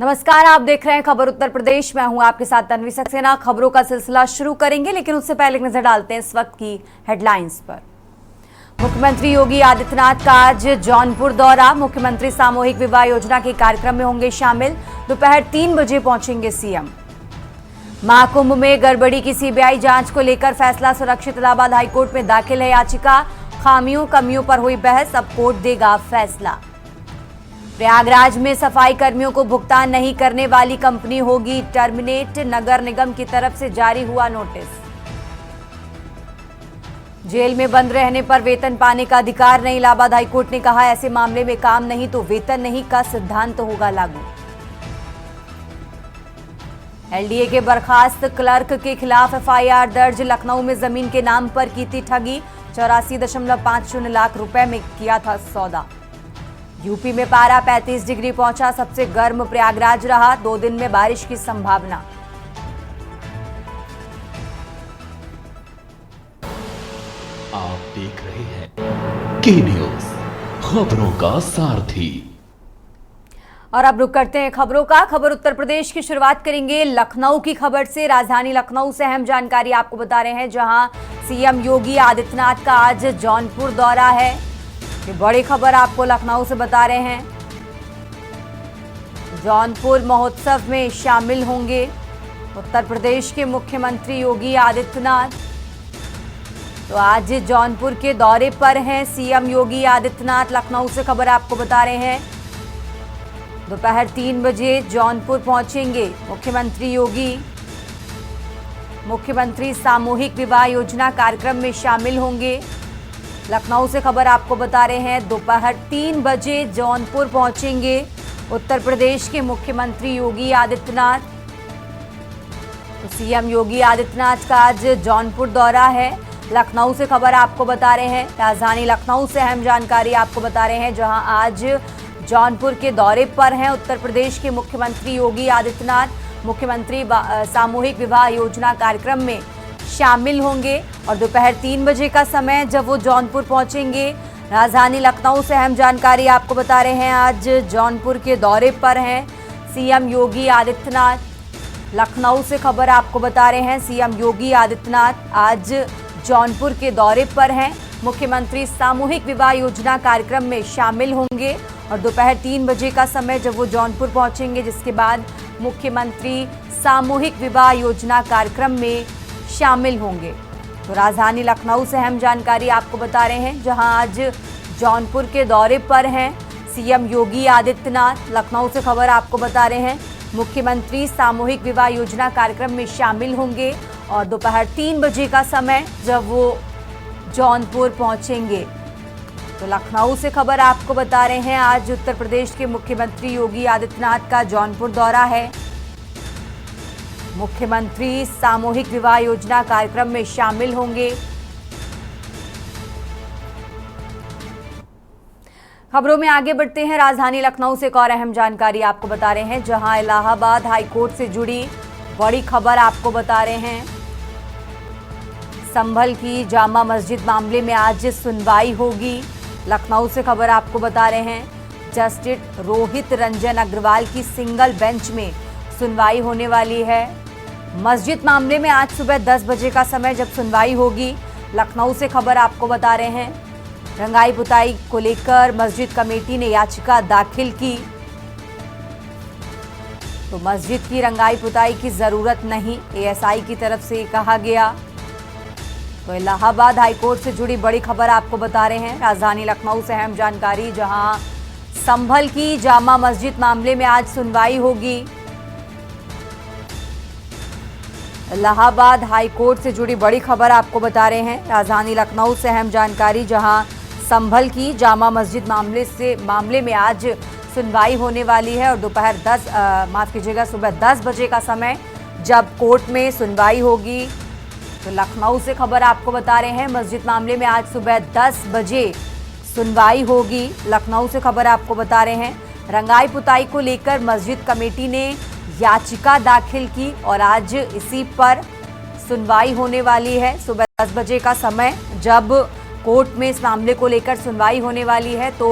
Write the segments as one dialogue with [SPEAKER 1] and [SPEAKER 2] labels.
[SPEAKER 1] नमस्कार, आप देख रहे हैं खबर उत्तर प्रदेश। मैं हूं आपके साथ तन्वी सक्सेना। खबरों का सिलसिला शुरू करेंगे, लेकिन उससे पहले एक नजर डालते हैं इस वक्त की हेडलाइंस पर। मुख्यमंत्री योगी आदित्यनाथ का आज जौनपुर दौरा। मुख्यमंत्री सामूहिक विवाह योजना के कार्यक्रम में होंगे शामिल। दोपहर 3 बजे पहुंचेंगे सीएम। महाकुंभ में गड़बड़ी की सीबीआई जांच को लेकर फैसला सुरक्षित। इलाहाबाद हाईकोर्ट में दाखिल है याचिका। खामियों कमियों पर हुई बहस, अब कोर्ट देगा फैसला। प्रयागराज में सफाई कर्मियों को भुगतान नहीं करने वाली कंपनी होगी टर्मिनेट। नगर निगम की तरफ से जारी हुआ नोटिस। जेल में बंद रहने पर वेतन पाने का अधिकार नहीं। इलाहाबाद हाईकोर्ट ने कहा, ऐसे मामले में काम नहीं तो वेतन नहीं का सिद्धांत होगा लागू। एलडीए के बर्खास्त क्लर्क के खिलाफ एफआईआर दर्ज। लखनऊ में जमीन के नाम पर की थी ठगी। 84.50 लाख रुपए में किया था सौदा। यूपी में पारा 35 डिग्री पहुंचा। सबसे गर्म प्रयागराज रहा। 2 दिन में बारिश की संभावना।
[SPEAKER 2] आप देख रहे हैं के न्यूज, खबरों का सारथी।
[SPEAKER 1] और अब रुक करते हैं खबरों का। खबर उत्तर प्रदेश की शुरुआत करेंगे लखनऊ की खबर से। राजधानी लखनऊ से अहम जानकारी आपको बता रहे हैं, जहां सीएम योगी आदित्यनाथ का आज जौनपुर दौरा है। ये बड़ी खबर आपको लखनऊ से बता रहे हैं। जौनपुर महोत्सव में शामिल होंगे उत्तर प्रदेश के मुख्यमंत्री योगी आदित्यनाथ। तो आज जौनपुर के दौरे पर हैं सीएम योगी आदित्यनाथ। लखनऊ से खबर आपको बता रहे हैं, दोपहर 3 बजे जौनपुर पहुंचेंगे मुख्यमंत्री योगी। मुख्यमंत्री सामूहिक विवाह योजना कार्यक्रम में शामिल होंगे। लखनऊ से खबर आपको बता रहे हैं, दोपहर 3 बजे जौनपुर पहुंचेंगे उत्तर प्रदेश के मुख्यमंत्री योगी आदित्यनाथ। तो सीएम योगी आदित्यनाथ का आज जौनपुर दौरा है। लखनऊ से खबर आपको बता रहे हैं। राजधानी लखनऊ से अहम जानकारी आपको बता रहे हैं, जहां आज जौनपुर के दौरे पर हैं उत्तर प्रदेश के मुख्यमंत्री योगी आदित्यनाथ। मुख्यमंत्री सामूहिक विवाह योजना कार्यक्रम में शामिल होंगे और दोपहर 3 बजे का समय जब वो जौनपुर पहुंचेंगे। राजधानी लखनऊ से अहम जानकारी आपको बता रहे हैं, आज जौनपुर के दौरे पर हैं सीएम योगी आदित्यनाथ। लखनऊ से खबर आपको बता रहे हैं, सीएम योगी आदित्यनाथ आज जौनपुर के दौरे पर हैं। मुख्यमंत्री सामूहिक विवाह योजना कार्यक्रम में शामिल होंगे और दोपहर 3 बजे का समय जब वो जौनपुर पहुंचेंगे, जिसके बाद मुख्यमंत्री सामूहिक विवाह योजना कार्यक्रम में शामिल होंगे। तो राजधानी लखनऊ से अहम जानकारी आपको बता रहे हैं, जहां आज जौनपुर के दौरे पर हैं सीएम योगी आदित्यनाथ। लखनऊ से खबर आपको बता रहे हैं, मुख्यमंत्री सामूहिक विवाह योजना कार्यक्रम में शामिल होंगे और दोपहर 3 बजे का समय जब वो जौनपुर पहुंचेंगे। तो लखनऊ से खबर आपको बता रहे हैं, आज उत्तर प्रदेश के मुख्यमंत्री योगी आदित्यनाथ का जौनपुर दौरा है। मुख्यमंत्री सामूहिक विवाह योजना कार्यक्रम में शामिल होंगे। खबरों में आगे बढ़ते हैं। राजधानी लखनऊ से एक और अहम जानकारी आपको बता रहे हैं, जहां इलाहाबाद हाईकोर्ट से जुड़ी बड़ी खबर आपको बता रहे हैं। संभल की जामा मस्जिद मामले में आज सुनवाई होगी। लखनऊ से खबर आपको बता रहे हैं, जस्टिस रोहित रंजन अग्रवाल की सिंगल बेंच में सुनवाई होने वाली है। मस्जिद मामले में आज सुबह 10 बजे का समय जब सुनवाई होगी। लखनऊ से खबर आपको बता रहे हैं, रंगाई पुताई को लेकर मस्जिद कमेटी ने याचिका दाखिल की। तो मस्जिद की रंगाई पुताई की जरूरत नहीं, एएसआई की तरफ से कहा गया। तो इलाहाबाद हाईकोर्ट से जुड़ी बड़ी खबर आपको बता रहे हैं। राजधानी लखनऊ से अहम जानकारी, जहां संभल की जामा मस्जिद मामले में आज सुनवाई होगी। इलाहाबाद हाईकोर्ट से जुड़ी बड़ी खबर आपको बता रहे हैं। राजधानी लखनऊ से अहम जानकारी, जहां संभल की जामा मस्जिद मामले में आज सुनवाई होने वाली है और दोपहर सुबह 10 बजे का समय जब कोर्ट में सुनवाई होगी। तो लखनऊ से खबर आपको बता रहे हैं, मस्जिद मामले में आज सुबह 10 बजे सुनवाई होगी। लखनऊ से खबर आपको बता रहे हैं, रंगाई पुताई को लेकर मस्जिद कमेटी ने याचिका दाखिल की और आज इसी पर सुनवाई होने वाली है। सुबह 10 बजे का समय जब कोर्ट में इस मामले को लेकर सुनवाई होने वाली है। तो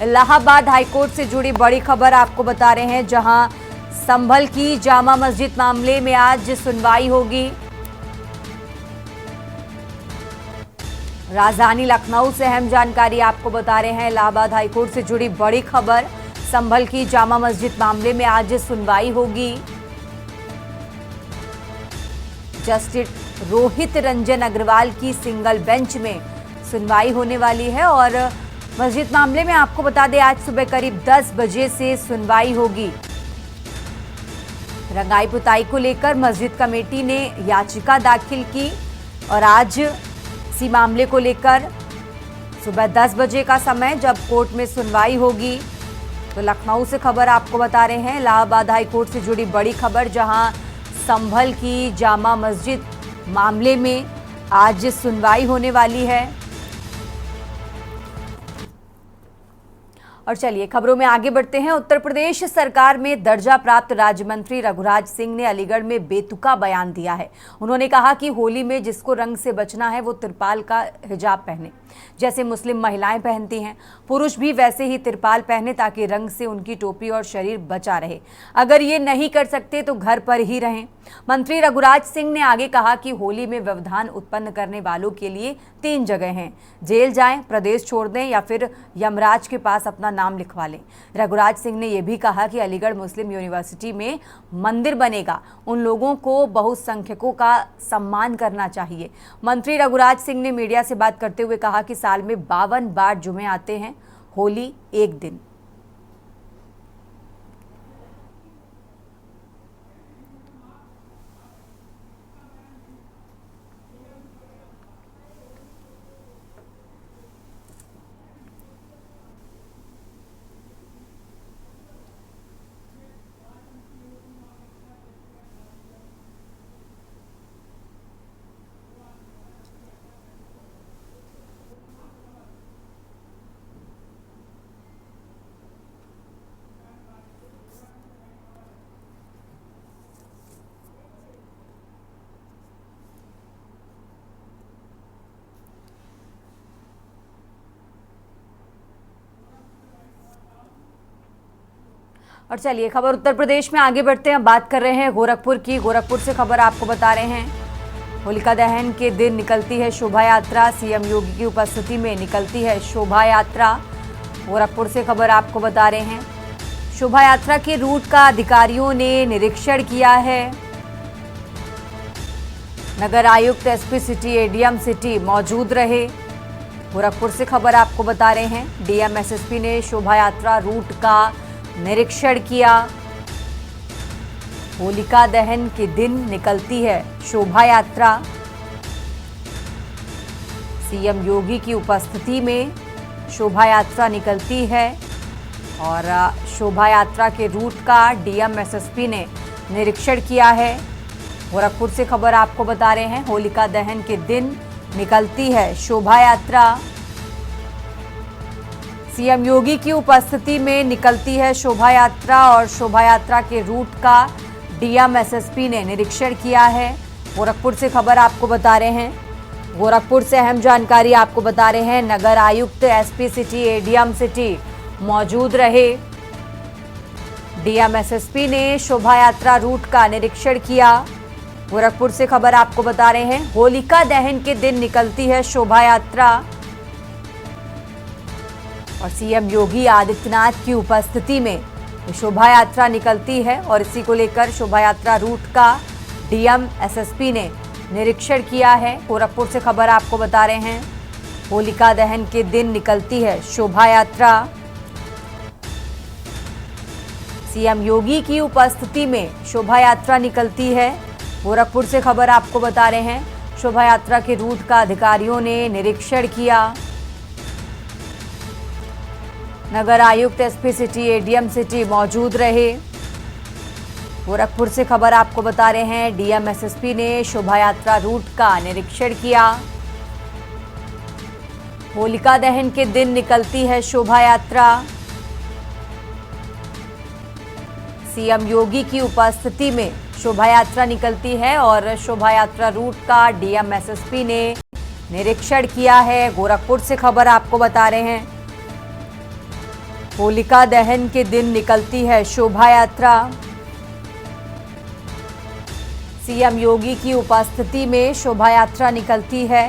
[SPEAKER 1] इलाहाबाद हाईकोर्ट से जुड़ी बड़ी खबर आपको बता रहे हैं, जहां संभल की जामा मस्जिद मामले में आज सुनवाई होगी। राजधानी लखनऊ से अहम जानकारी आपको बता रहे हैं। इलाहाबाद हाईकोर्ट से जुड़ी बड़ी खबर, संभल की जामा मस्जिद मामले में आज सुनवाई होगी। जस्टिस रोहित रंजन अग्रवाल की सिंगल बेंच में सुनवाई होने वाली है और मस्जिद मामले में आपको बता दें आज सुबह करीब 10 बजे से सुनवाई होगी। रंगाई पुताई को लेकर मस्जिद कमेटी ने याचिका दाखिल की और आज इसी मामले को लेकर सुबह 10 बजे का समय जब कोर्ट में सुनवाई होगी। तो लखनऊ से खबर आपको बता रहे हैं। इलाहाबाद हाई कोर्ट से जुड़ी बड़ी खबर, जहां संभल की जामा मस्जिद मामले में आज सुनवाई होने वाली है। और चलिए खबरों में आगे बढ़ते हैं। उत्तर प्रदेश सरकार में दर्जा प्राप्त राज्य मंत्री रघुराज सिंह ने अलीगढ़ में बेतुका बयान दिया है। उन्होंने कहा कि होली में जिसको रंग से बचना है वो तिरपाल का हिजाब पहने, जैसे मुस्लिम महिलाएं पहनती हैं। पुरुष भी वैसे ही तिरपाल पहने ताकि रंग से उनकी टोपी और शरीर बचा रहे। अगर ये नहीं कर सकते तो घर पर ही रहें। मंत्री रघुराज सिंह ने आगे कहा कि होली में व्यवधान उत्पन्न करने वालों के लिए 3 जगह हैं, जेल जाएं, प्रदेश छोड़ दें या फिर यमराज के पास अपना नाम लिखवा लें। रघुराज सिंह ने यह भी कहा कि अलीगढ़ मुस्लिम यूनिवर्सिटी में मंदिर बनेगा, उन लोगों को बहुसंख्यकों का सम्मान करना चाहिए। मंत्री रघुराज सिंह ने मीडिया से बात करते हुए कहा कि साल में 52 बार जुमे आते हैं, होली एक दिन। और चलिए खबर उत्तर प्रदेश में आगे बढ़ते हैं। बात कर रहे हैं गोरखपुर की। गोरखपुर से खबर आपको बता रहे हैं। होलिका दहन के दिन निकलती है शोभा यात्रा, सीएम योगी की उपस्थिति में निकलती है शोभा यात्रा। गोरखपुर से खबर आपको बता रहे हैं। शोभा यात्रा के रूट का अधिकारियों ने निरीक्षण किया है। नगर आयुक्त, एसपी सिटी, एडीएम सिटी मौजूद रहे। गोरखपुर से खबर आपको बता रहे हैं। डीएम एसएसपी ने शोभा यात्रा रूट का निरीक्षण किया। होलिका दहन के दिन निकलती है शोभा यात्रा। सीएम योगी की उपस्थिति में शोभा यात्रा निकलती है और शोभा यात्रा के रूट का डीएम एसएसपी ने निरीक्षण किया है। गोरखपुर से खबर आपको बता रहे हैं। होलिका दहन के दिन निकलती है शोभा यात्रा। सीएम योगी की उपस्थिति में निकलती है शोभा यात्रा और शोभा यात्रा के रूट का डीएम एसएसपी ने निरीक्षण किया है। गोरखपुर से खबर आपको बता रहे हैं। गोरखपुर से अहम जानकारी आपको बता रहे हैं। नगर आयुक्त, एसपी सिटी, एडीएम सिटी मौजूद रहे। डीएम एसएसपी ने शोभा यात्रा रूट का निरीक्षण किया। गोरखपुर से खबर आपको बता रहे हैं। होलिका दहन के दिन निकलती है शोभा यात्रा और सीएम योगी आदित्यनाथ की उपस्थिति में शोभा यात्रा निकलती है और इसी को लेकर शोभा यात्रा रूट का डीएम एसएसपी ने निरीक्षण किया है। गोरखपुर से खबर आपको बता रहे हैं। होलिका दहन के दिन निकलती है शोभा यात्रा। सीएम योगी की उपस्थिति में शोभा यात्रा निकलती है। गोरखपुर से खबर आपको बता रहे हैं। शोभा यात्रा के रूट का अधिकारियों ने निरीक्षण किया। नगर आयुक्त, एसपी सिटी, एडीएम सिटी मौजूद रहे। गोरखपुर से खबर आपको बता रहे हैं। डीएम एसएसपी ने शोभा यात्रा रूट का निरीक्षण किया। होलिका दहन के दिन निकलती है शोभा यात्रा। सीएम योगी की उपस्थिति में शोभा यात्रा निकलती है और शोभा यात्रा रूट का डीएम एसएसपी ने निरीक्षण किया है। गोरखपुर से खबर आपको बता रहे हैं। होलिका दहन के दिन निकलती है शोभा यात्रा। सीएम योगी की उपस्थिति में शोभा यात्रा निकलती है।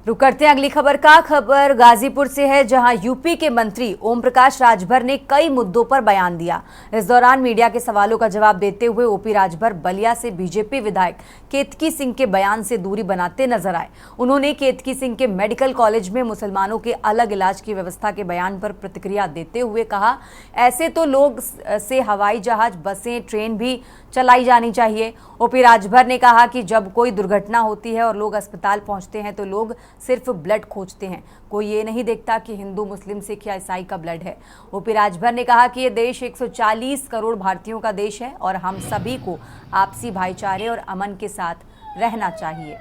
[SPEAKER 1] रुक करते हैं अगली खबर का। खबर गाजीपुर से है, जहां यूपी के मंत्री ओम प्रकाश राजभर ने कई मुद्दों पर बयान दिया। इस दौरान मीडिया के सवालों का जवाब देते हुए ओपी राजभर बलिया से बीजेपी विधायक केतकी सिंह के बयान से दूरी बनाते नजर आए। उन्होंने केतकी सिंह के मेडिकल कॉलेज में मुसलमानों के अलग इलाज की व्यवस्था के बयान पर प्रतिक्रिया देते हुए कहा, ऐसे तो लोग से हवाई जहाज, बसें, ट्रेन भी चलाई जानी चाहिए। ओपी राजभर ने कहा कि जब कोई दुर्घटना होती है और लोग अस्पताल पहुंचते हैं तो लोग सिर्फ ब्लड खोजते हैं, कोई ये नहीं देखता कि हिंदू, मुस्लिम, सिख या ईसाई का ब्लड है। ओपी राजभर ने कहा कि ये देश 140 करोड़ भारतीयों का देश है और हम सभी को आपसी भाईचारे और अमन के साथ रहना चाहिए।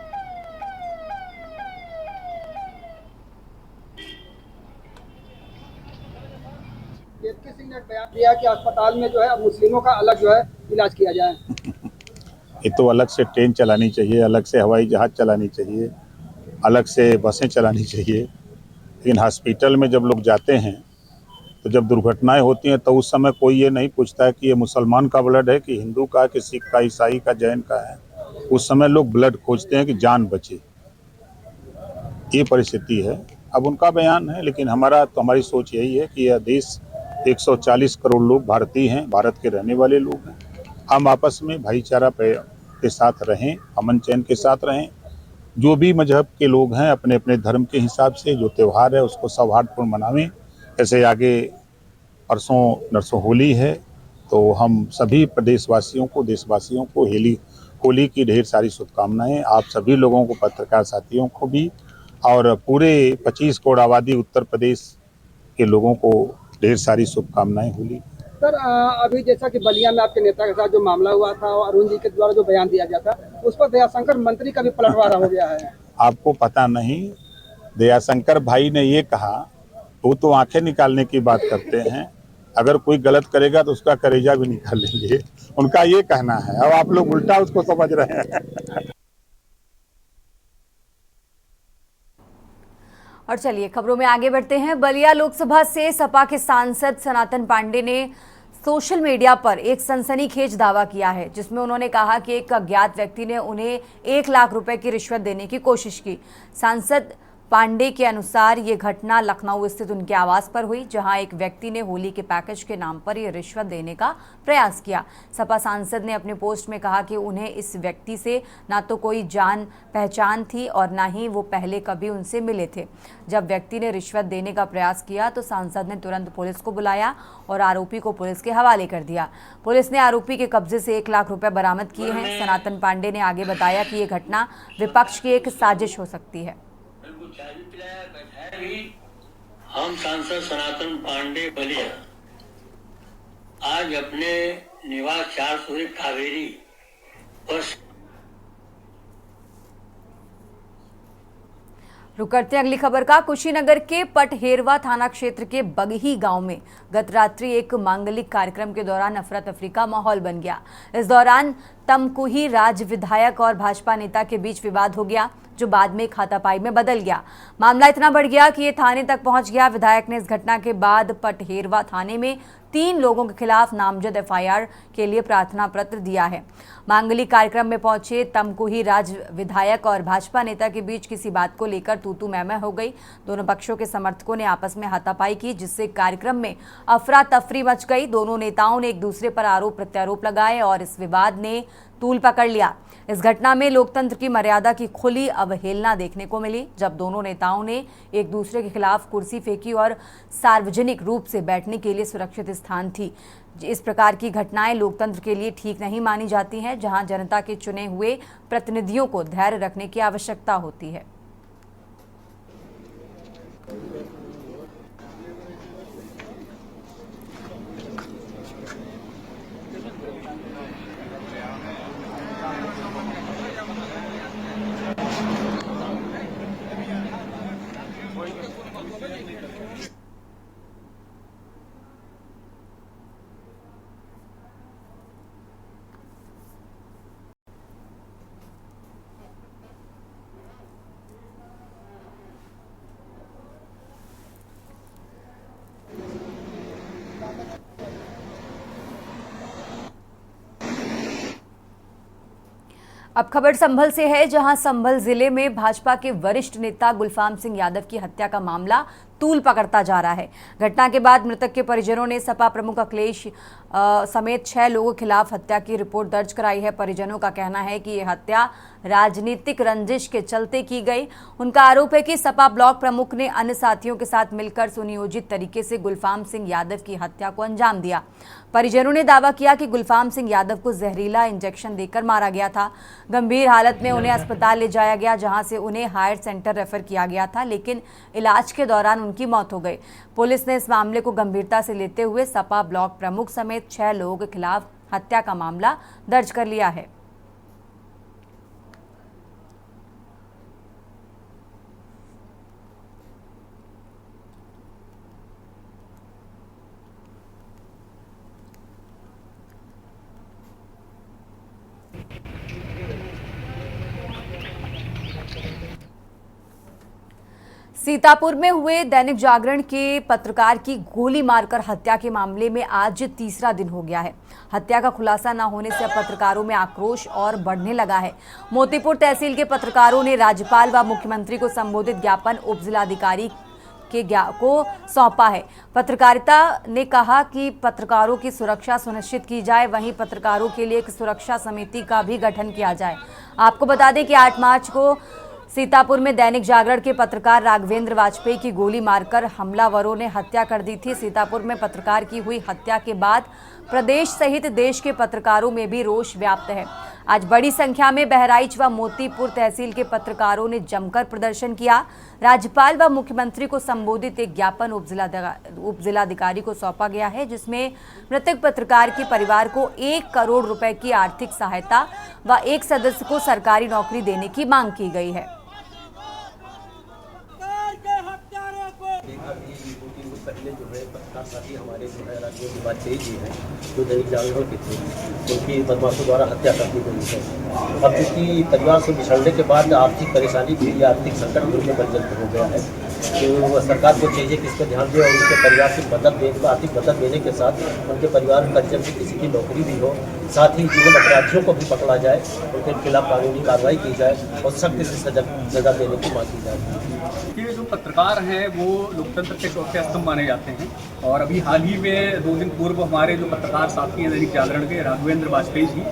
[SPEAKER 3] केतकी सिंह ने बयान दिया कि अस्पताल में जो है मुस्लिमों का अलग जो है इलाज किया जाए।
[SPEAKER 4] ये तो अलग से ट्रेन चलानी चाहिए, अलग से हवाई जहाज चलानी चाहिए, अलग से बसें चलानी चाहिए। लेकिन हॉस्पिटल में जब लोग जाते हैं तो जब दुर्घटनाएं होती हैं तो उस समय कोई ये नहीं पूछता है कि ये मुसलमान का ब्लड है कि हिंदू का, कि सिख का, ईसाई का, जैन का है। उस समय लोग ब्लड खोजते हैं कि जान बचे। ये परिस्थिति है। अब उनका बयान है, लेकिन हमारी सोच यही है कि यह देश 140 करोड़ लोग भारतीय हैं, भारत के रहने वाले लोग हैं। हम आपस में भाईचारा के साथ रहें, अमन चैन के साथ रहें। जो भी मजहब के लोग हैं अपने अपने धर्म के हिसाब से जो त्यौहार है उसको सौहार्दपूर्ण मनावें। जैसे आगे परसों नरसों होली है, तो हम सभी प्रदेशवासियों को, देशवासियों को होली की ढेर सारी शुभकामनाएं। आप सभी लोगों को, पत्रकार साथियों को भी, और पूरे 25 करोड़ आबादी उत्तर प्रदेश के लोगों को ढेर सारी शुभकामनाएं होली।
[SPEAKER 3] सर, अभी जैसा कि बलिया में आपके नेता के साथ जो मामला हुआ था और अरुण जी के द्वारा जो बयान दिया गया था, उस पर दयाशंकर मंत्री का भी पलटवारा हो गया है।
[SPEAKER 4] आपको पता नहीं, दयाशंकर भाई ने ये कहा, वो तो आंखें निकालने की बात करते हैं। अगर कोई गलत करेगा तो उसका कलेजा भी निकाल लेंगे, उनका ये कहना है। अब आप लोग उल्टा उसको समझ रहे हैं।
[SPEAKER 1] और चलिए खबरों में आगे बढ़ते हैं। बलिया लोकसभा से सपा के सांसद सनातन पांडे ने सोशल मीडिया पर एक सनसनीखेज दावा किया है, जिसमें उन्होंने कहा कि एक अज्ञात व्यक्ति ने उन्हें 1 लाख रुपए की रिश्वत देने की कोशिश की। सांसद पांडे के अनुसार ये घटना लखनऊ स्थित उनके आवास पर हुई, जहां एक व्यक्ति ने होली के पैकेज के नाम पर यह रिश्वत देने का प्रयास किया। सपा सांसद ने अपने पोस्ट में कहा कि उन्हें इस व्यक्ति से ना तो कोई जान पहचान थी और ना ही वो पहले कभी उनसे मिले थे। जब व्यक्ति ने रिश्वत देने का प्रयास किया तो सांसद ने तुरंत पुलिस को बुलाया और आरोपी को पुलिस के हवाले कर दिया। पुलिस ने आरोपी के कब्जे से 1 लाख रुपए बरामद किए हैं। सनातन पांडे ने आगे बताया कि ये घटना विपक्ष की एक साजिश हो सकती है।
[SPEAKER 5] हम सांसद सनातन पांडे बलिया आज अपने निवास 400 कावेरी और
[SPEAKER 1] रुक करते हैं अगली खबर का। कुशीनगर के पटहेरवा थाना क्षेत्र के बगही गांव में गत रात्रि एक मांगलिक कार्यक्रम के दौरान अफरा तफरी का माहौल बन गया। इस दौरान तमकुही राज विधायक और भाजपा नेता के बीच विवाद हो गया, जो बाद में हाथापाई में बदल गया। मामला इतना बढ़ गया कि ये थाने तक पहुंच गया। विधायक ने इस घटना के बाद पटहेरवा थाने में 3 लोगों के खिलाफ नामजद एफआईआर के लिए प्रार्थना पत्र दिया है। मांगलिक कार्यक्रम में पहुंचे तमकुही राज विधायक और भाजपा नेता के बीच किसी बात को लेकर तू-तू मैं-मैं हो गई। दोनों पक्षों के समर्थकों ने आपस में हाथापाई की, जिससे कार्यक्रम में अफरा तफरी मच गई। दोनों नेताओं ने एक दूसरे पर आरोप प्रत्यारोप लगाए और इस विवाद ने तूल पकड़ लिया। इस घटना में लोकतंत्र की मर्यादा की खुली अवहेलना देखने को मिली, जब दोनों नेताओं ने एक दूसरे के खिलाफ कुर्सी फेंकी और सार्वजनिक रूप से बैठने के लिए सुरक्षित स्थान थी। इस प्रकार की घटनाएं लोकतंत्र के लिए ठीक नहीं मानी जाती हैं, जहां जनता के चुने हुए प्रतिनिधियों को धैर्य रखने की आवश्यकता होती है। अब खबर संभल से है, जहां संभल जिले में भाजपा के वरिष्ठ नेता गुलफाम सिंह यादव की हत्या का मामला तूल पकड़ता जा रहा है। घटना के बाद मृतक के परिजनों ने सपा प्रमुख अखिलेश समेत 6 लोगों के खिलाफ हत्या की रिपोर्ट दर्ज कराई है। परिजनों का कहना है कि यह हत्या राजनीतिक रंजिश के चलते की गई। उनका आरोप है कि सपा ब्लॉक प्रमुख ने अन्य साथियों के साथ मिलकर सुनियोजित तरीके से गुलफाम सिंह यादव की हत्या को अंजाम दिया। परिजनों ने दावा किया कि गुलफाम सिंह यादव को जहरीला इंजेक्शन देकर मारा गया था। गंभीर हालत में उन्हें अस्पताल ले जाया गया, जहां से उन्हें हायर सेंटर रेफर किया गया था, लेकिन इलाज के दौरान उनकी मौत हो गई। पुलिस ने इस मामले को गंभीरता से लेते हुए सपा ब्लॉक प्रमुख समेत 6 लोगों के खिलाफ हत्या का मामला दर्ज कर लिया है। सीतापुर में हुए दैनिक जागरण के पत्रकार की गोली मारकर हत्या के मामले में आज तीसरा दिन हो गया है। हत्या का खुलासा न होने से अब पत्रकारों में आक्रोश और बढ़ने लगा है। मोतीपुर तहसील के पत्रकारों ने राज्यपाल व मुख्यमंत्री को संबोधित ज्ञापन उप जिलाधिकारी को सौंपा है। पत्रकारिता ने कहा कि पत्रकारों की सुरक्षा सुनिश्चित की जाए, वहीं पत्रकारों के लिए एक सुरक्षा समिति का भी गठन किया जाए। आपको बता दें कि 8 मार्च को सीतापुर में दैनिक जागरण के पत्रकार राघवेंद्र वाजपेयी की गोली मारकर हमलावरों ने हत्या कर दी थी। सीतापुर में पत्रकार की हुई हत्या के बाद प्रदेश सहित देश के पत्रकारों में भी रोष व्याप्त है। आज बड़ी संख्या में बहराइच व मोतीपुर तहसील के पत्रकारों ने जमकर प्रदर्शन किया। राज्यपाल व मुख्यमंत्री को संबोधित एक ज्ञापन उप जिलाधिकारी को सौंपा गया है, जिसमें मृतक पत्रकार के परिवार को 1 करोड़ रुपए की आर्थिक सहायता व एक सदस्य को सरकारी नौकरी देने की मांग की गई है।
[SPEAKER 6] पहले जो है पत्रकार साथी हमारे जो है राघवेंद्र वाजपेयी जी हैं, जो दैनिक जागरण के थे, उनकी बदमाशों द्वारा हत्या कर दी गई है। अब चूँकि परिवार से बिछड़ने के बाद आर्थिक परेशानी भी, आर्थिक संकट उनके बंजर हो गया है, तो सरकार को चाहिए कि इस पर ध्यान दे और उनके परिवार की आर्थिक मदद देने के साथ उनके परिवार परिजन की किसी की नौकरी भी हो, साथ ही जीवन अपराधियों को भी पकड़ा जाए, उनके खिलाफ कानूनी कार्रवाई की जाए और सख्त से सजा देने की मांग की जाए।
[SPEAKER 7] ये जो पत्रकार हैं वो लोकतंत्र के चौथे स्तंभ माने जाते हैं और अभी हाल ही में 2 दिन पूर्व हमारे जो पत्रकार साथी हैं दैनिक जागरण के राघवेंद्र वाजपेयी जी,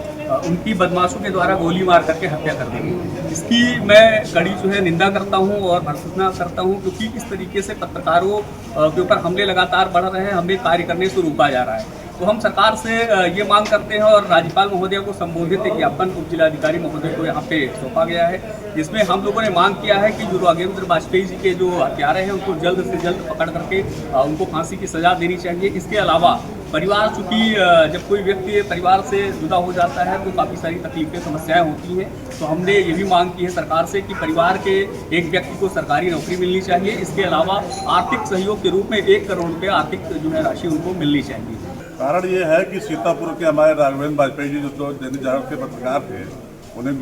[SPEAKER 7] उनकी बदमाशों के द्वारा गोली मार करके हत्या कर दी गई। इसकी मैं कड़ी जो है निंदा करता हूं और भर्त्सना करता हूं, क्योंकि इस तरीके से पत्रकारों के ऊपर हमले लगातार बढ़ रहे हैं, हमें कार्य करने से रोका जा रहा है। तो हम सरकार से ये मांग करते हैं और राज्यपाल महोदय को संबोधित एक ज्ञापन उप जिलाधिकारी महोदय को यहाँ पे सौंपा गया है, जिसमें हम लोगों ने मांग किया है कि जो राघवेंद्र वाजपेयी जी के जो हत्यारे हैं उनको जल्द से जल्द पकड़ करके उनको फांसी की सजा देनी चाहिए। इसके अलावा परिवार, चूँकि जब कोई व्यक्ति परिवार से जुदा हो जाता है तो काफ़ी सारी तकलीफें समस्याएं होती हैं, तो हमने ये भी मांग की है सरकार से कि परिवार के एक व्यक्ति को सरकारी नौकरी मिलनी चाहिए। इसके अलावा आर्थिक सहयोग के रूप में 1 करोड़ रुपये आर्थिक जो है राशि उनको मिलनी चाहिए।
[SPEAKER 8] कारण ये है कि सीतापुर के हमारे राघवेंद्र वाजपेयी जी जो दैनिक जागरण के पत्रकार थे, उन्हें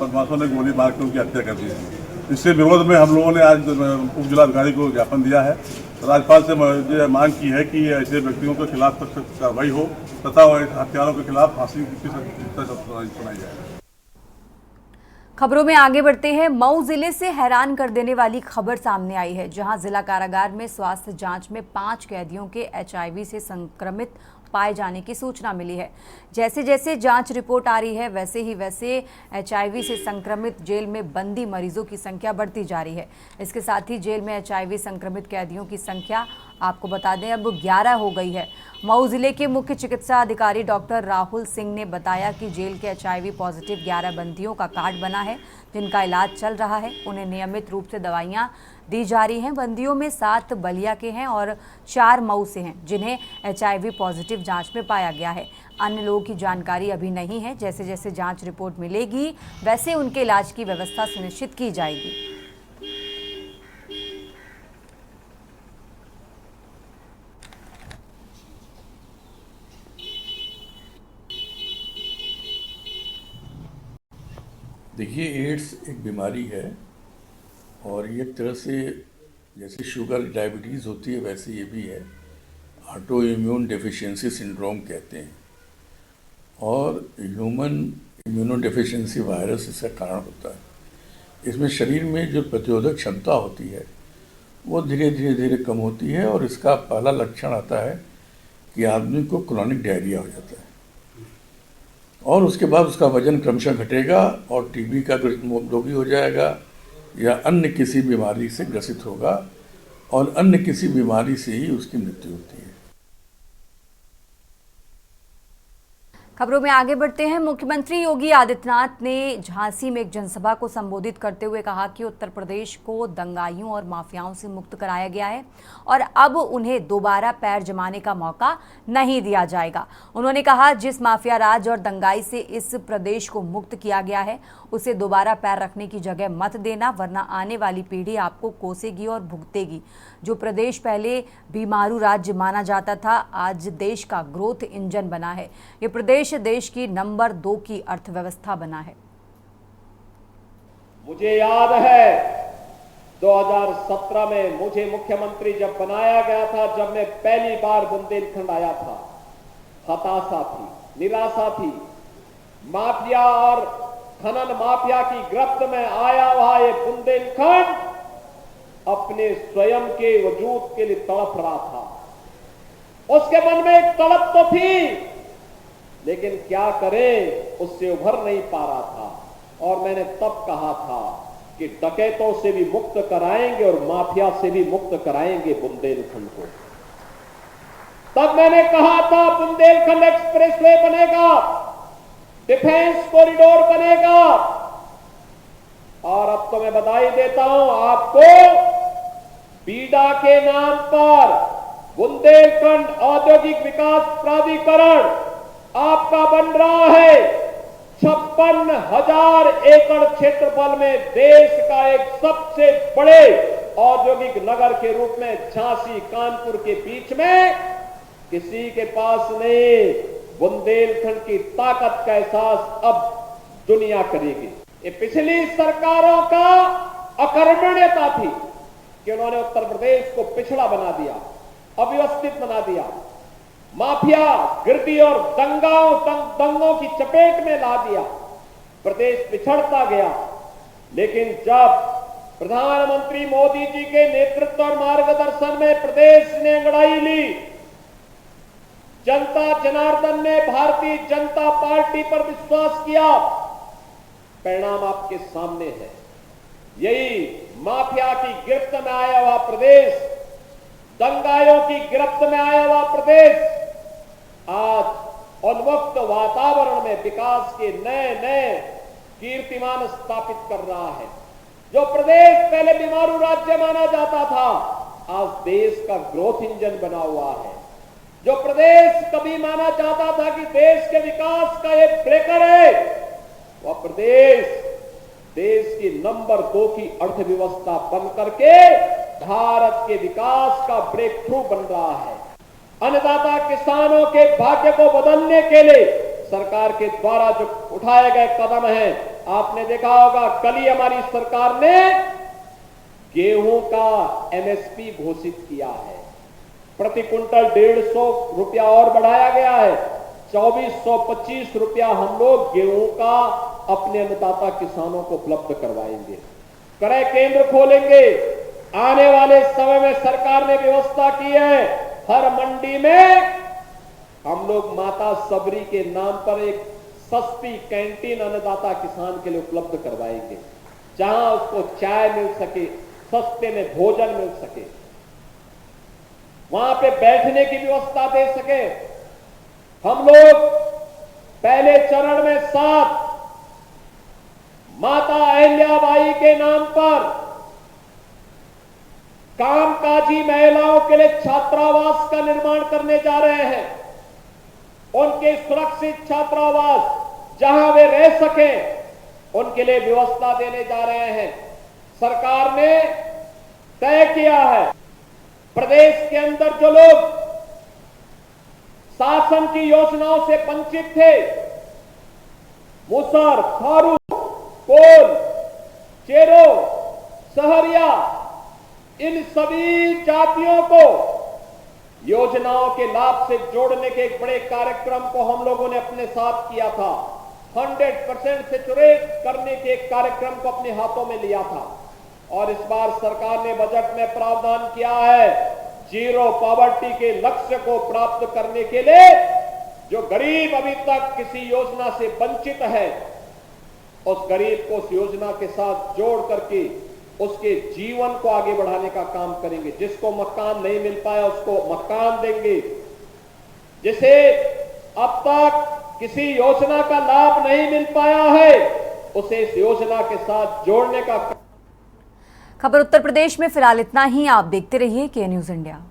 [SPEAKER 8] बदमाशों ने गोली मार के उनकी हत्या कर दी थी। इसके विरोध में हम लोगों ने आज उप जिलाधिकारी को ज्ञापन दिया है। राज्यपाल से मांग की है कि ऐसे व्यक्तियों के खिलाफ सख्त कार्रवाई हो तथा हत्यारों के खिलाफ फांसी की सजा सुनाई जाए।
[SPEAKER 1] खबरों में आगे बढ़ते हैं। मऊ जिले से हैरान कर देने वाली खबर सामने आई है, जहां जिला कारागार में स्वास्थ्य जांच में 5 कैदियों के HIV से संक्रमित पाए जाने की सूचना मिली है। जैसे जैसे जांच रिपोर्ट आ रही है, वैसे HIV से संक्रमित जेल में बंदी मरीजों की संख्या बढ़ती जा रही है। इसके साथ ही जेल में HIV संक्रमित कैदियों की संख्या आपको बता दें अब 11 हो गई है। मऊ जिले के मुख्य चिकित्सा अधिकारी डॉक्टर राहुल सिंह ने बताया कि जेल के HIV पॉजिटिव 11 बंदियों का कार्ड बना है, जिनका इलाज चल रहा है। उन्हें नियमित रूप से दवाइयां दी जा रही हैं। बंदियों में 7 बलिया के हैं और 4 मऊ से हैं, जिन्हें HIV पॉजिटिव जांच में पाया गया है। अन्य लोगों की जानकारी अभी नहीं है। जैसे जैसे जांच रिपोर्ट मिलेगी, वैसे उनके इलाज की व्यवस्था सुनिश्चित की जाएगी।
[SPEAKER 9] देखिए, एड्स एक बीमारी है और ये एक तरह से जैसे शुगर डायबिटीज़ होती है वैसे ये भी है। ऑटो इम्यून डेफिशिएंसी सिंड्रोम कहते हैं और ह्यूमन इम्यूनो डेफिशिएंसी वायरस इसका कारण होता है। इसमें शरीर में जो प्रतिरोधक क्षमता होती है वो धीरे धीरे कम होती है और इसका पहला लक्षण आता है कि आदमी को क्रोनिक डायरिया हो जाता है और उसके बाद उसका वजन क्रमशः घटेगा और टीबी का रोगी हो जाएगा या अन्य किसी बीमारी से ग्रसित होगा और अन्य किसी बीमारी से ही उसकी मृत्यु होती है।
[SPEAKER 1] खबरों में आगे बढ़ते हैं। मुख्यमंत्री योगी आदित्यनाथ ने झांसी में एक जनसभा को संबोधित करते हुए कहा कि उत्तर प्रदेश को दंगाइयों और माफियाओं से मुक्त कराया गया है और अब उन्हें दोबारा पैर जमाने का मौका नहीं दिया जाएगा। उन्होंने कहा, जिस माफिया राज और दंगाई से इस प्रदेश को मुक्त किया गया है उसे दोबारा पैर रखने की जगह मत देना, वरना आने वाली पीढ़ी आपको कोसेगी और भुगतेगी। जो प्रदेश पहले बीमारू राज्य माना जाता था, आज देश का ग्रोथ इंजन बना है। ये प्रदेश देश की नंबर 2 की अर्थव्यवस्था बना है।
[SPEAKER 10] मुझे याद है 2017 में मुझे मुख्यमंत्री जब बनाया गया था, जब मैं पहली बार बुंदेलखंड आया था, हताशा थी, निराशा थी। माफिया और खनन माफिया की गिरफ्त में आया हुआ ये बुंदेलखंड अपने स्वयं के वजूद के लिए तड़प रहा था। उसके मन में एक तड़प तो थी, लेकिन क्या करें, उससे उभर नहीं पा रहा था। और मैंने तब कहा था कि डकैतों से भी मुक्त कराएंगे और माफिया से भी मुक्त कराएंगे बुंदेलखंड को। तब मैंने कहा था बुंदेलखंड एक्सप्रेसवे बनेगा, डिफेंस कॉरिडोर बनेगा। और अब तो मैं बधाई देता हूं आपको, बीडा के नाम पर बुंदेलखंड औद्योगिक विकास प्राधिकरण आपका बन रहा है। 56,000 एकड़ क्षेत्रफल में देश का एक सबसे बड़े औद्योगिक नगर के रूप में झांसी कानपुर के बीच में किसी के पास नहीं। बुंदेलखंड की ताकत का एहसास अब दुनिया करेगी। ये पिछली सरकारों का अकर्मण्यता थी कि उन्होंने उत्तर प्रदेश को पिछड़ा बना दिया, अव्यवस्थित बना दिया, माफिया, गिरदी और दंगों की चपेट में ला दिया। प्रदेश पिछड़ता गया। लेकिन जब प्रधानमंत्री मोदी जी के नेतृत्व और मार्गदर्शन में प्रदेश ने अंगड़ाई ली, जनता जनार्दन ने भारतीय जनता पार्टी पर विश्वास किया, परिणाम आपके सामने है। यही माफिया की गिरफ्त में आया हुआ प्रदेश, दंगाइयों की गिरफ्त में आया हुआ प्रदेश आज उन्मुक्त वातावरण में विकास के नए नए कीर्तिमान स्थापित कर रहा है। जो प्रदेश पहले बीमारू राज्य माना जाता था, आज देश का ग्रोथ इंजन बना हुआ है। जो प्रदेश कभी माना जाता था कि देश के विकास का एक ब्रेकर है, वह प्रदेश देश की नंबर 2 की अर्थव्यवस्था बन करके भारत के विकास का ब्रेक थ्रू बन रहा है। अन्नदाता किसानों के भाग्य को बदलने के लिए सरकार के द्वारा जो उठाए गए कदम हैं, आपने देखा होगा कल ही हमारी सरकार ने गेहूं का एमएसपी घोषित किया है। प्रति क्विंटल 150 रुपया और बढ़ाया गया है। 2425 रुपया हम लोग गेहूं का अपने अन्नदाता किसानों को उपलब्ध करवाएंगे। क्रय केंद्र खोलेंगे। आने वाले समय में सरकार ने व्यवस्था की है, हर मंडी में हम लोग माता सबरी के नाम पर एक सस्ती कैंटीन अन्नदाता किसान के लिए उपलब्ध करवाएंगे, जहां उसको चाय मिल सके, सस्ते में भोजन मिल सके, वहां पे बैठने की व्यवस्था दे सके। हम लोग पहले चरण में 7 माता अहिल्याबाई के नाम पर कामकाजी महिलाओं के लिए छात्रावास का निर्माण करने जा रहे हैं। उनके सुरक्षित छात्रावास जहां वे रह सकें, उनके लिए व्यवस्था देने जा रहे हैं। सरकार ने तय किया है, प्रदेश के अंदर जो लोग शासन की योजनाओं से वंचित थे, मुसर, खारू, कोल, चेरो, सहरिया, इन सभी जातियों को योजनाओं के लाभ से जोड़ने के एक बड़े कार्यक्रम को हम लोगों ने अपने साथ किया था। 100% सैचुरेट करने के एक कार्यक्रम को अपने हाथों में लिया था और इस बार सरकार ने बजट में प्रावधान किया है जीरो पॉवर्टी के लक्ष्य को प्राप्त करने के लिए जो गरीब अभी तक किसी योजना से वंचित है उस गरीब को उस योजना के साथ जोड़ करके उसके जीवन को आगे बढ़ाने का काम करेंगे। जिसको मकान नहीं मिल पाया उसको मकान देंगे, जिसे अब तक किसी योजना का लाभ नहीं मिल पाया है उसे इस योजना के साथ जोड़ने का।
[SPEAKER 1] खबर उत्तर प्रदेश में फिलहाल इतना ही। आप देखते रहिए के न्यूज़ इंडिया।